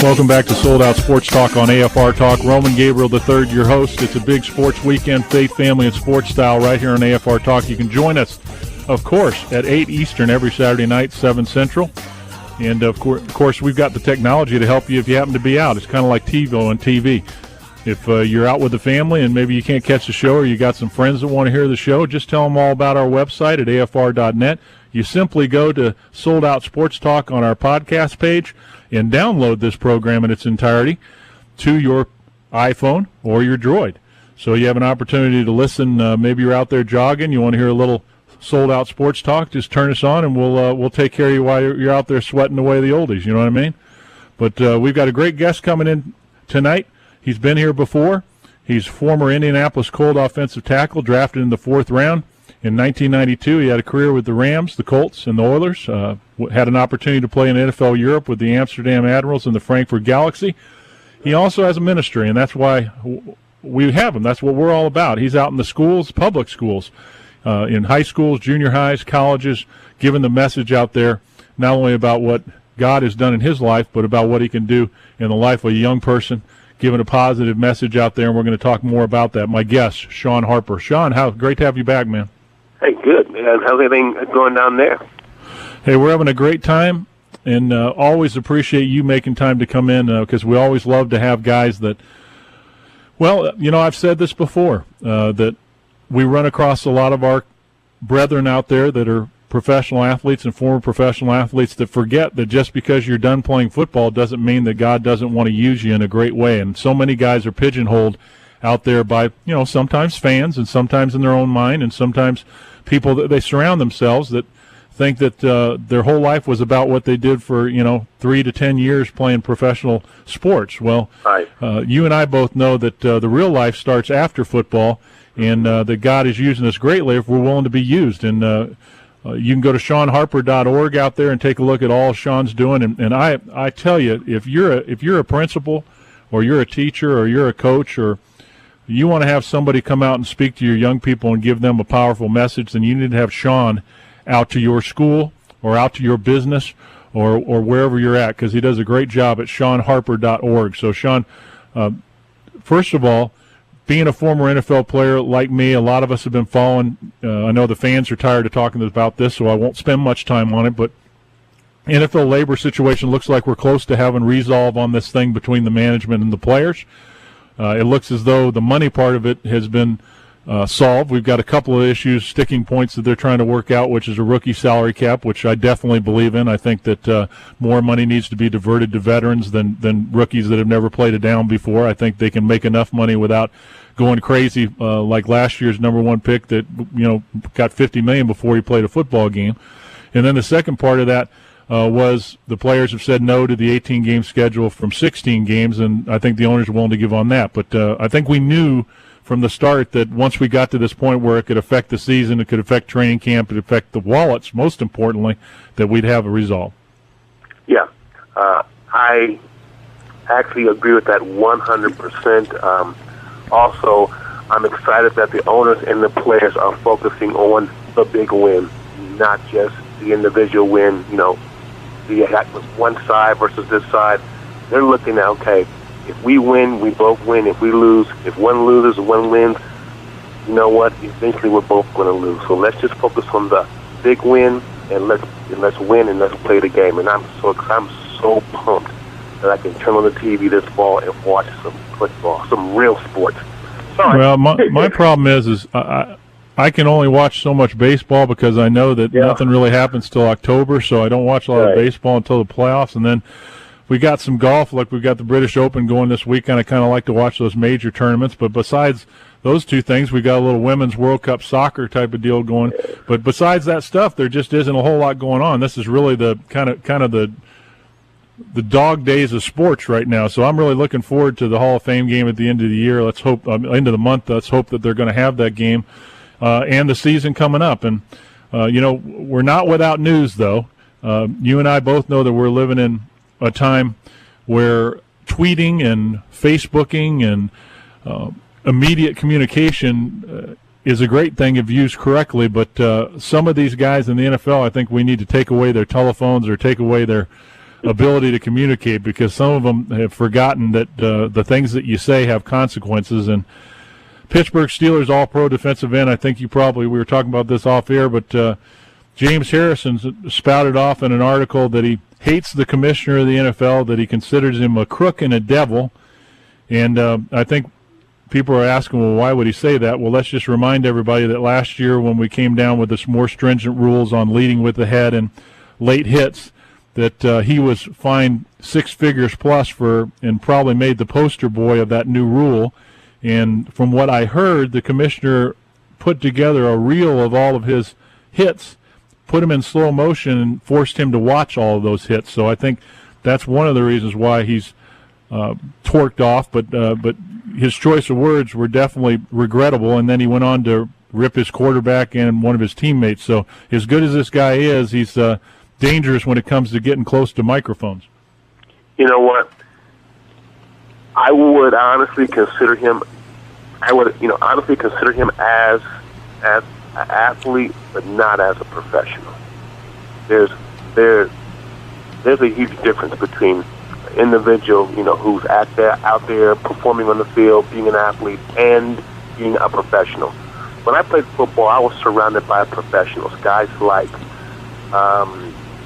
Welcome back to Sold Out Sports Talk on AFR Talk. Roman Gabriel III, your host. It's a big sports weekend, faith, family, and sports style right here on AFR Talk. You can join us, of course, at 8 Eastern every Saturday night, 7 Central. And, of course, we've got the technology to help you if you happen to be out. It's kind of like TiVo on TV. If you're out with the family and maybe you can't catch the show or you got some friends that want to hear the show, just tell them all about our website at afr.net. You simply go to Sold Out Sports Talk on our podcast page and download this program in its entirety to your iPhone or your Droid. So you have an opportunity to listen. Maybe you're out there jogging, you want to hear a little Sold Out Sports Talk, just turn us on and we'll take care of you while you're out there sweating away the oldies, you know what I mean? But we've got a great guest coming in tonight. He's been here before. He's former Indianapolis Colt offensive tackle, drafted in the 4th round. In 1992, he had a career with the Rams, the Colts, and the Oilers. Had an opportunity to play in NFL Europe with the Amsterdam Admirals and the Frankfurt Galaxy. He also has a ministry, and that's why we have him. That's what we're all about. He's out in the schools, public schools, in high schools, junior highs, colleges, giving the message out there, not only about what God has done in his life, but about what he can do in the life of a young person, giving a positive message out there, and we're going to talk more about that. My guest, Shawn Harper. Shawn, great to have you back, man. Hey, good, man. How's everything going down there? Hey, we're having a great time, and always appreciate you making time to come in because we always love to have guys that, well, you know, I've said this before, that we run across a lot of our brethren out there that are professional athletes and former professional athletes that forget that just because you're done playing football doesn't mean that God doesn't want to use you in a great way. And so many guys are pigeonholed out there by, you know, sometimes fans and sometimes in their own mind and sometimes people that they surround themselves that think that their whole life was about what they did for, 3 to 10 years playing professional sports. Well, right. You and I both know that the real life starts after football and that God is using us greatly if we're willing to be used. And you can go to ShawnHarper.org out there and take a look at all Shawn's doing. And I tell you, if you're a principal or you're a teacher or you're a coach or you want to have somebody come out and speak to your young people and give them a powerful message, then you need to have Shawn out to your school or out to your business or wherever you're at, because he does a great job at ShawnHarper.org. So, Shawn, first of all, being a former NFL player like me, a lot of us have been following. I know the fans are tired of talking about this, so I won't spend much time on it, but NFL labor situation looks like we're close to having resolve on this thing between the management and the players. It looks as though the money part of it has been solved. We've got a couple of issues, sticking points that they're trying to work out, which is a rookie salary cap, which I definitely believe in. I think that more money needs to be diverted to veterans than rookies that have never played a down before. I think they can make enough money without going crazy like last year's number 1 pick that, got $50 million before he played a football game. And then the second part of that was the players have said no to the 18-game schedule from 16 games, and I think the owners are willing to give on that. But I think we knew from the start that once we got to this point where it could affect the season, it could affect training camp, it could affect the wallets, most importantly, that we'd have a resolve. Yeah. I actually agree with that 100%. Also, I'm excited that the owners and the players are focusing on the big win, not just the individual win, that was one side versus this side. They're looking at, okay, if we win, we both win. If we lose, if one loses and one wins, you know what? Eventually we're both going to lose. So let's just focus on the big win and let's win and let's play the game. And I'm so pumped that I can turn on the TV this fall and watch some football, some real sports. Sorry. Well, my problem is I can only watch so much baseball because I know that nothing really happens till October, so I don't watch a lot of baseball until the playoffs. And then we got some golf, like we've got the British Open going this weekend. I kind of like to watch those major tournaments. But besides those two things, we got a little women's World Cup soccer type of deal going. But besides that stuff, there just isn't a whole lot going on. This is really the kind of the dog days of sports right now. So I'm really looking forward to the Hall of Fame game at the end of the year. Let's hope end of the month. Let's hope that they're going to have that game. And the season coming up. And, we're not without news, though. You and I both know that we're living in a time where tweeting and Facebooking and immediate communication is a great thing if used correctly. But some of these guys in the NFL, I think we need to take away their telephones or take away their ability to communicate, because some of them have forgotten that the things that you say have consequences. And Pittsburgh Steelers All-Pro defensive end, I think we were talking about this off air, but James Harrison spouted off in an article that he hates the commissioner of the NFL, that he considers him a crook and a devil. And I think people are asking, well, why would he say that? Well, let's just remind everybody that last year when we came down with this more stringent rules on leading with the head and late hits, that he was fined 6 figures plus and probably made the poster boy of that new rule. And from what I heard, the commissioner put together a reel of all of his hits, put him in slow motion, and forced him to watch all of those hits. So I think that's one of the reasons why he's torqued off. But his choice of words were definitely regrettable, and then he went on to rip his quarterback and one of his teammates. So as good as this guy is, he's dangerous when it comes to getting close to microphones. You know what? I would honestly consider him. Honestly consider him as an athlete, but not as a professional. There's a huge difference between an individual, who's out there performing on the field, being an athlete, and being a professional. When I played football, I was surrounded by professionals, guys like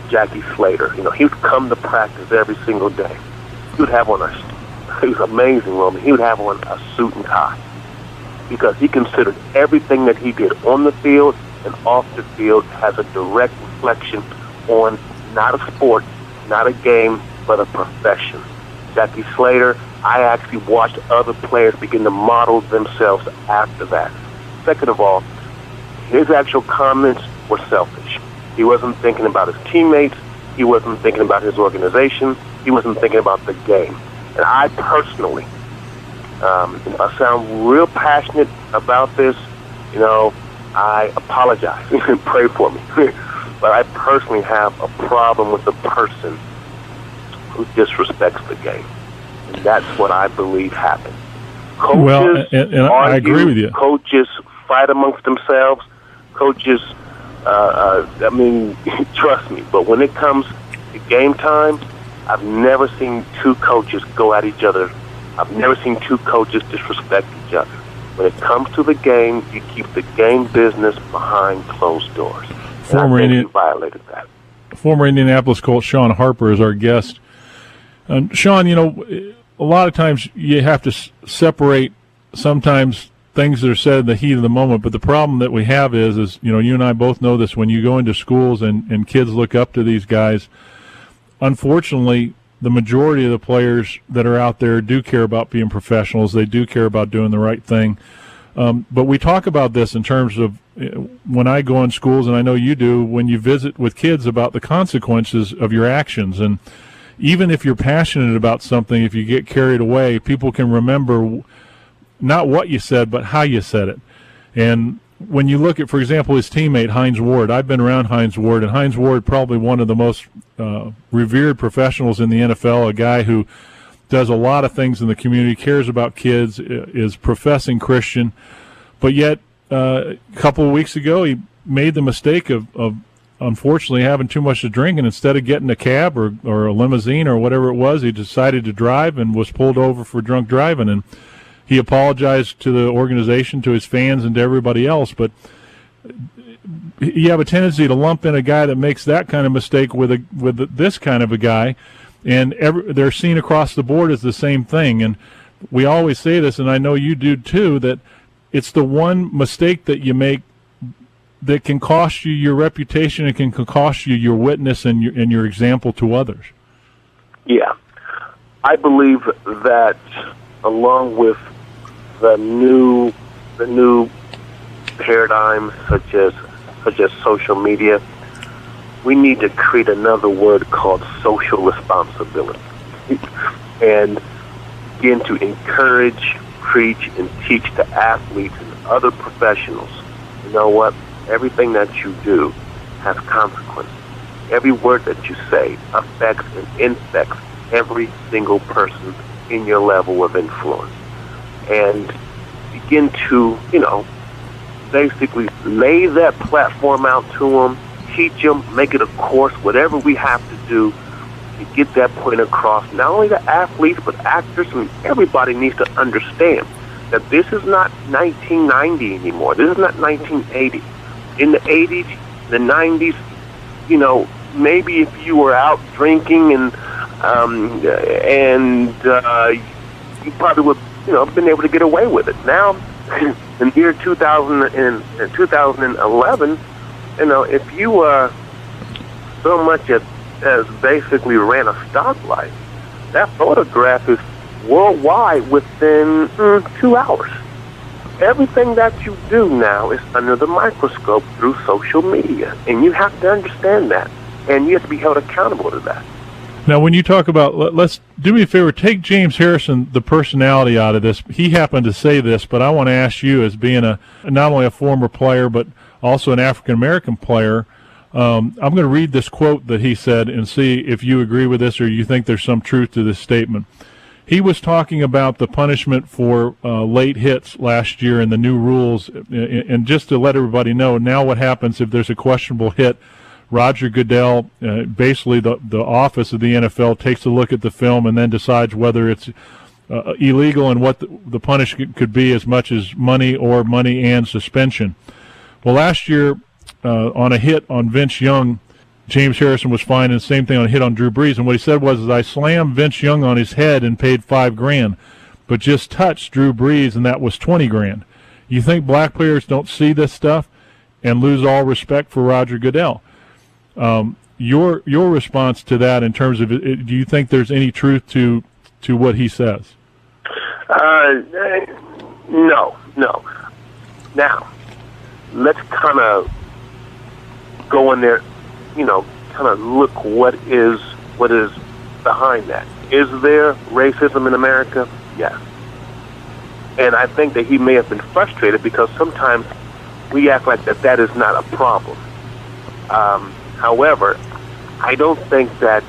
Jackie Slater. He would come to practice every single day. He would have on he was amazing, Roman. He would have on a suit and tie, because he considered everything that he did on the field and off the field has a direct reflection on not a sport, not a game, but a profession. Jackie Slater, I actually watched other players begin to model themselves after that. Second of all, his actual comments were selfish. He wasn't thinking about his teammates. He wasn't thinking about his organization. He wasn't thinking about the game. And I personally, I sound real passionate about this, I apologize. Pray for me. But I personally have a problem with the person who disrespects the game. And that's what I believe happened. Coaches and I agree with you. Coaches fight amongst themselves. Coaches, trust me, but when it comes to game time, I've never seen two coaches go at each other. I've never seen two coaches disrespect each other. When it comes to the game, you keep the game business behind closed doors. You violated that. Former Indianapolis Colt Shawn Harper is our guest. Shawn, a lot of times you have to separate sometimes things that are said in the heat of the moment, but the problem that we have is you and I both know this, when you go into schools and kids look up to these guys, unfortunately, the majority of the players that are out there do care about being professionals. They do care about doing the right thing. But we talk about this in terms of when I go in schools, and I know you do, when you visit with kids, about the consequences of your actions. And even if you're passionate about something, if you get carried away, people can remember not what you said, but how you said it. And when you look at, for example, his teammate, Hines Ward, I've been around Hines Ward, and Hines Ward, probably one of the most revered professionals in the NFL, a guy who does a lot of things in the community, cares about kids, is professing Christian. But yet, a couple of weeks ago, he made the mistake of unfortunately having too much to drink, and instead of getting a cab or a limousine or whatever it was, he decided to drive and was pulled over for drunk driving. And he apologized to the organization, to his fans, and to everybody else. But you have a tendency to lump in a guy that makes that kind of mistake with this kind of a guy, and they're seen across the board as the same thing. And we always say this, and I know you do too, that it's the one mistake that you make that can cost you your reputation and can cost you your witness and your example to others. Yeah. I believe that along with the new paradigms such as social media, we need to create another word called social responsibility and begin to encourage, preach, and teach the athletes and other professionals. You know what? Everything that you do has consequences. Every word that you say affects and infects every single person in your level of influence. And begin to, basically lay that platform out to them, teach them, make it a course, whatever we have to do to get that point across. Not only the athletes, but actors and everybody needs to understand that this is not 1990 anymore. This is not 1980. In the 80s, the 90s, maybe if you were out drinking and you probably would, been able to get away with it. Now, in the year 2011, if you so much as basically ran a stoplight, that photograph is worldwide within 2 hours. Everything that you do now is under the microscope through social media, and you have to understand that, and you have to be held accountable to that. Now, when you talk about, let's do me a favor, take James Harrison, the personality out of this. He happened to say this, but I want to ask you, as being not only a former player, but also an African-American player, I'm going to read this quote that he said and see if you agree with this or you think there's some truth to this statement. He was talking about the punishment for late hits last year and the new rules. And just to let everybody know, now what happens if there's a questionable hit, Roger Goodell, basically the office of the NFL, takes a look at the film and then decides whether it's illegal and what the punishment could be, as much as money or money and suspension. Well, last year on a hit on Vince Young, James Harrison was fined, and the same thing on a hit on Drew Brees. And what he said was, I slammed Vince Young on his head and paid $5,000, but just touched Drew Brees, and that was $20,000. You think black players don't see this stuff and lose all respect for Roger Goodell? Your response to that, in terms of it, do you think there's any truth to what he says? No. Now, let's kind of go in there, kind of look what is behind that. Is there racism in America? Yes. And I think that he may have been frustrated because sometimes we act like that is not a problem. However, I don't believe that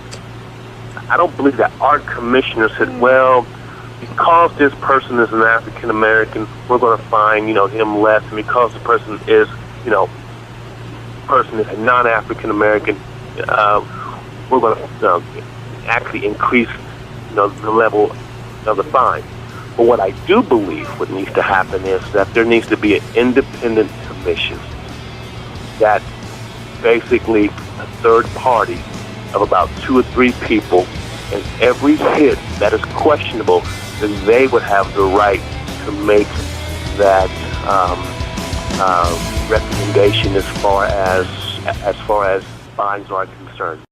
our commissioner said, well, because this person is an African American, we're going to fine, him less, and because the person is, person is a non-African American, we're going to actually increase, the level of the fine. But what I do believe what needs to happen is that there needs to be an independent commission that basically a third party of about 2 or 3 people, and every hit that is questionable, then they would have the right to make that recommendation as far as fines are concerned.